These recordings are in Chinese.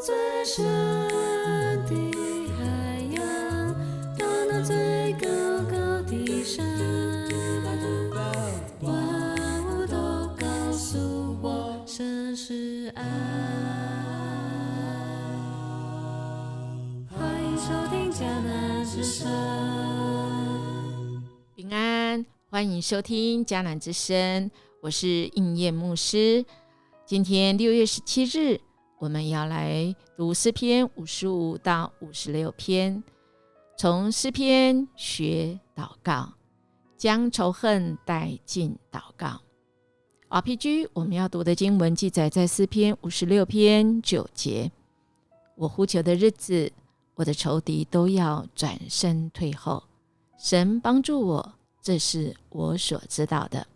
最深的海洋，到那最高高的山，万物都告诉我，神是爱。欢迎收听迦南之声。平安，欢迎收听迦南之声，我是应验牧师。今天6月17日，我们要来读诗篇55到56篇，从诗篇学祷告，将仇恨带进祷告。RPG 我们要读的经文记载在诗篇56篇9节，我呼求的日子，我的仇敌都要转身退后，神帮助我，这是我所知道的。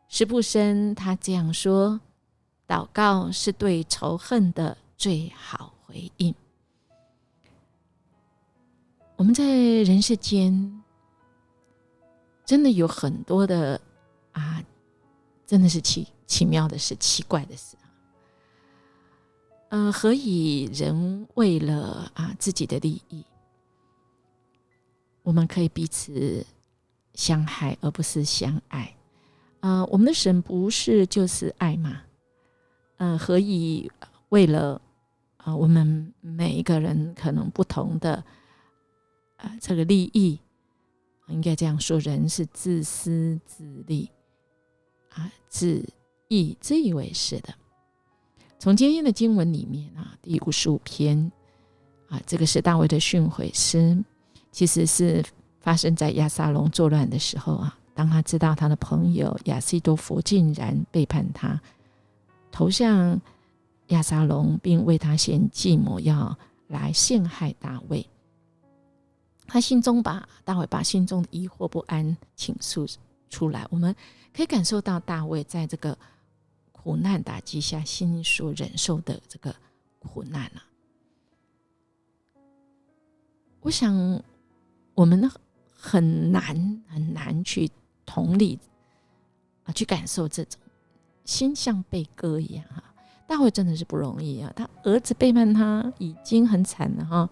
施布申他这样说，祷告是对仇恨的最好回应。我们在人世间真的有很多的真的是奇妙的事，奇怪的事。何以人为了自己的利益，我们可以彼此相害而不是相爱？我们的神不是就是爱吗？何以为了我们每一个人可能不同的这个利益，应该这样说，人是自私自利自以为是的。从今天的经文里面第55篇这个是大卫的训诲诗，其实是发生在亚撒龙作乱的时候当他知道他的朋友亚西多弗竟然背叛他，投向亚撒龙，并为他献计谋要来陷害大卫。大卫把心中的疑惑不安倾诉出来，我们可以感受到大卫在这个苦难打击下心所忍受的这个苦难我想我们很难去同理去感受这种心像被割一样大卫真的是不容易他儿子背叛他已经很惨了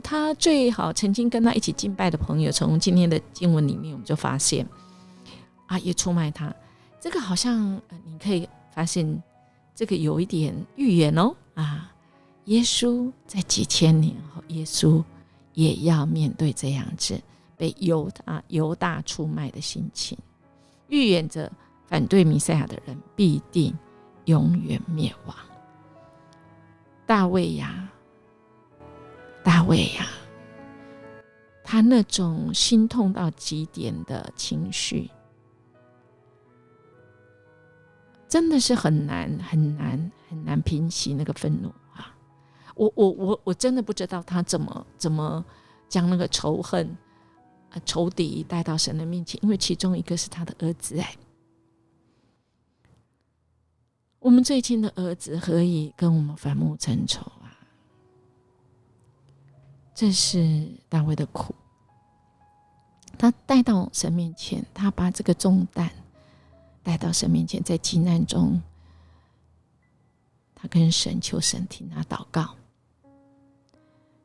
他最好曾经跟他一起敬拜的朋友，从今天的经文里面我们就发现也出卖他。这个好像你可以发现这个有一点预言耶稣在几千年后，耶稣也要面对这样子被犹大出卖的心情，预言着反对弥赛亚的人必定永远灭亡。大卫呀，他那种心痛到极点的情绪，真的是很难平息那个愤怒我真的不知道他怎么将那个仇恨仇敌带到神的面前，因为其中一个是他的儿子我们最亲的儿子何以跟我们反目成仇这是大卫的苦，他带到神面前，他把这个重担带到神面前，在急难中他跟神求神听他祷告，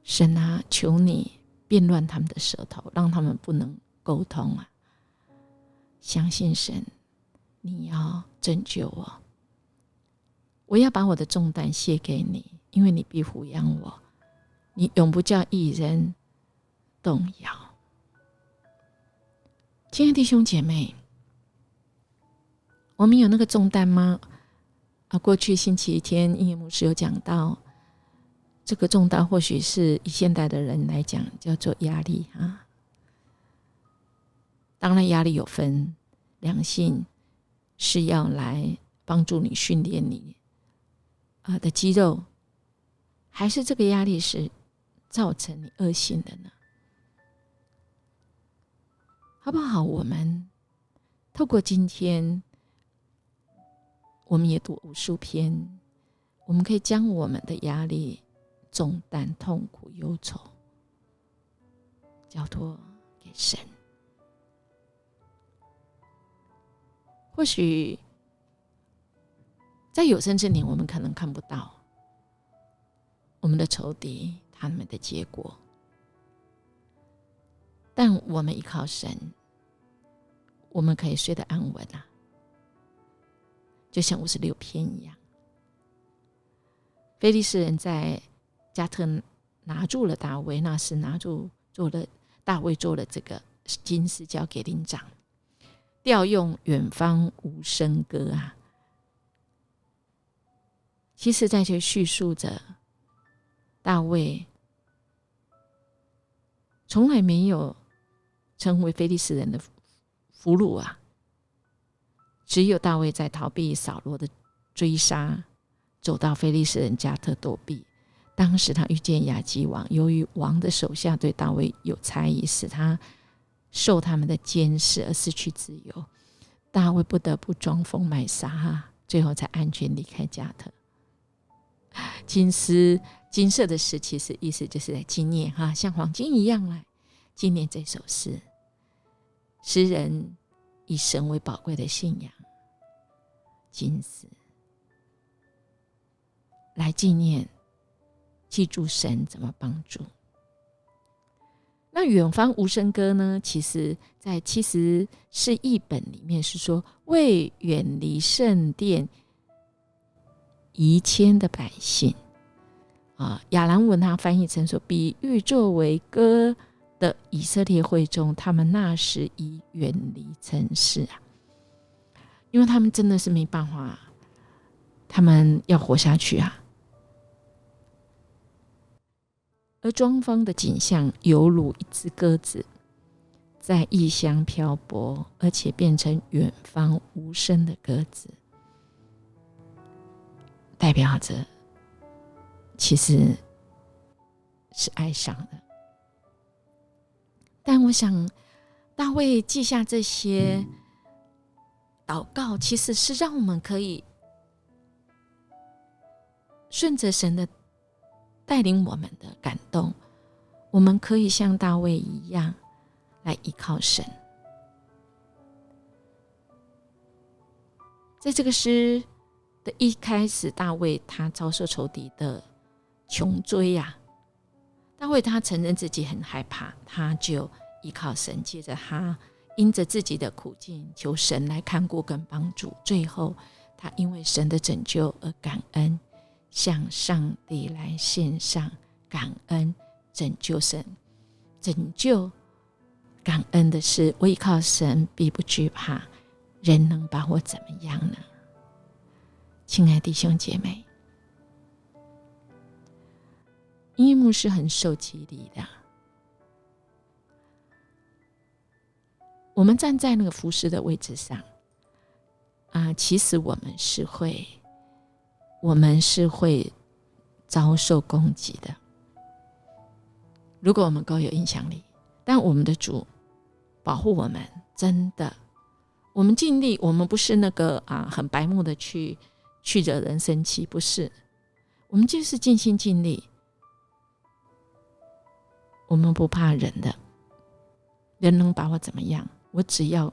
神求你变乱他们的舌头，让他们不能沟通相信神，你要拯救我要把我的重担卸给你，因为你必抚养我，你永不叫义人动摇。亲爱的弟兄姐妹，我们有那个重担吗？过去星期天应验牧师有讲到，这个重担或许是以现代的人来讲叫做压力当然压力有分，良性是要来帮助你训练你的肌肉，还是这个压力是造成你恶性的呢？好不好？我们透过今天我们也读50篇，我们可以将我们的压力、重担、痛苦、忧愁交托给神。或许在有生之年我们可能看不到，我们的仇敌他们的结果。但我们依靠神，我们可以睡得安稳啊，就像56篇一样。非利士人在加特拿住了大卫，那是大卫做了这个金丝交给灵长，调用远方无声歌啊。其实在这叙述着大卫从来没有成为非利士人的俘虏啊，只有大卫在逃避扫罗的追杀，走到非利士人加特躲避。当时他遇见亚基王，由于王的手下对大卫有猜疑，使他受他们的监视而失去自由，大卫不得不装疯卖傻，最后才安全离开加特。金色的诗其实意思就是在纪念像黄金一样来纪念这首诗。诗人以神为宝贵的信仰金丝来纪念，记住神怎么帮助。那远方无声歌呢，其实在70士译本里面是说，为远离圣殿移迁的百姓亚兰文它翻译成说，比喻作为歌的以色列会众，他们那时已远离城市因为他们真的是没办法，他们要活下去而庄方的景象犹如一只鸽子在异乡漂泊，而且变成远方无声的鸽子，代表着其实是哀伤的。但我想大卫记下这些祷告，其实是让我们可以顺着神的带领我们的感动，我们可以像大卫一样来依靠神。在这个诗的一开始，大卫他遭受仇敌的穷追大卫他承认自己很害怕，他就依靠神，接着他因着自己的苦境求神来看顾跟帮助，最后他因为神的拯救而感恩，向上帝来献上感恩。拯救感恩的是，我依靠神必不惧怕，人能把我怎么样呢？亲爱的弟兄姐妹，音乐牧师很受激励的。我们站在那个服侍的位置上其实我们是会遭受攻击的，如果我们够有影响力。但我们的主保护我们，真的我们尽力，我们不是那个很白目的去惹人生气，不是，我们就是尽心尽力，我们不怕人的，人能把我怎么样？我只要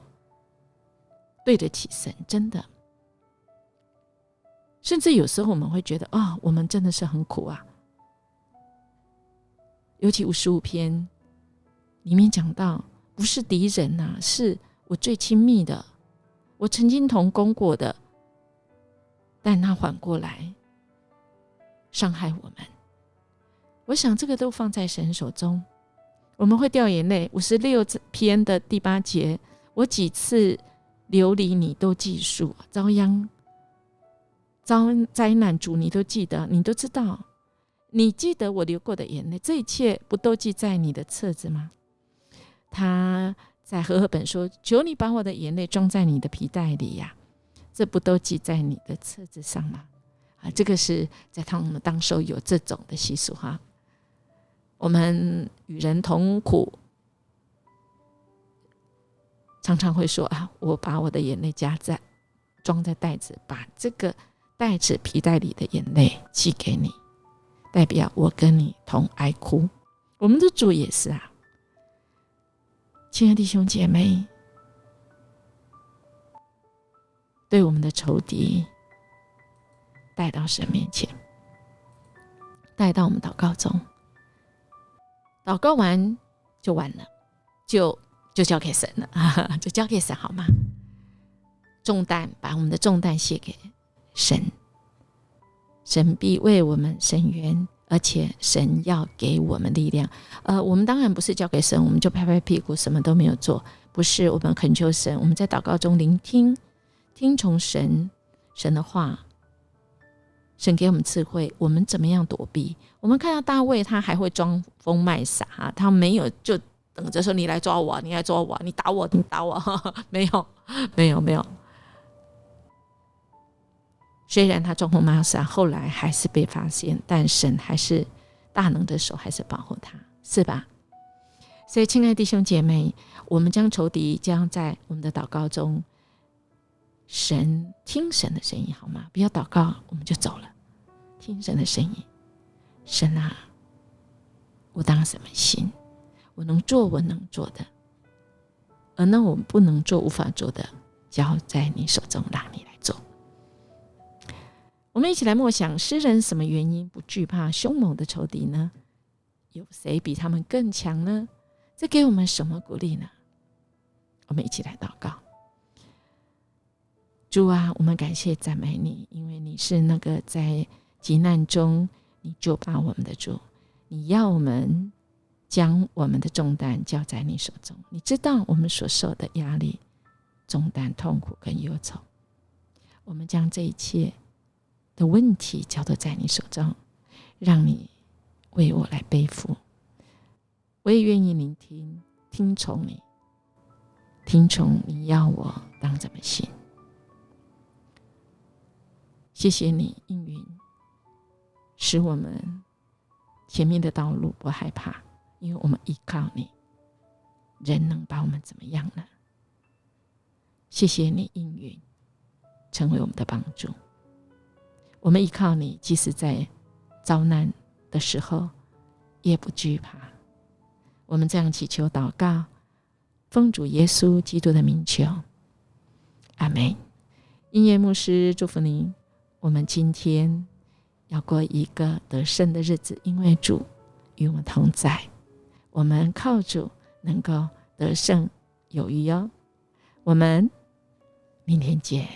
对得起神，真的。甚至有时候我们会觉得我们真的是很苦尤其55篇里面讲到，不是敌人是我最亲密的，我曾经同工过的，但他反过来伤害我们。我想这个都放在神手中，我们会掉眼泪。56篇的第8节，我几次流离你都记述，遭殃遭灾难主你都记得，你都知道，你记得我流过的眼泪，这一切不都记在你的册子吗？他在和合本说，求你把我的眼泪装在你的皮带里这不都记在你的册子上吗？这个是在他们当时有这种的习俗我们与人同苦，常常会说我把我的眼泪装在袋子，把这个袋子皮带里的眼泪寄给你，代表我跟你同哀哭。我们的主也是亲爱的弟兄姐妹，对我们的仇敌带到神面前，带到我们祷告中。祷告完就完了，就交给神了就交给神好吗？重担，把我们的重担卸给神，神必为我们伸冤，而且神要给我们力量。我们当然不是交给神我们就拍拍屁股什么都没有做，不是，我们恳求神，我们在祷告中聆听，听从神的话，神给我们智慧，我们怎么样躲避。我们看到大卫他还会装疯卖傻，他没有就等着说你来抓我，你来抓我，你打我，你打我没有。虽然他装疯卖傻，后来还是被发现，但神还是大能的手还是保护他，是吧？所以亲爱的弟兄姐妹，我们将仇敌将在我们的祷告中，听神的声音好吗？不要祷告我们就走了，听神的声音。神啊，我当什么心？我能做我能做的，而那我不能做无法做的，交在你手中，让你来做。我们一起来默想，诗人什么原因不惧怕凶猛的仇敌呢？有谁比他们更强呢？这给我们什么鼓励呢？我们一起来祷告。主啊，我们感谢赞美你，因为你是那个在急难中你救拔我们的主，你要我们将我们的重担交在你手中，你知道我们所受的压力、重担、痛苦跟忧愁，我们将这一切的问题交托在你手中，让你为我来背负。我也愿意聆听，听从你要我当怎么行。谢谢你应允，使我们前面的道路不害怕，因为我们依靠你。人能把我们怎么样呢？谢谢你应允，成为我们的帮助。我们依靠你，即使在遭难的时候也不惧怕。我们这样祈求祷告，奉主耶稣基督的名求，阿们。音乐牧师祝福您，我们今天要过一个得胜的日子，因为主与我们同在，我们靠主能够得胜有余哦。我们明天见。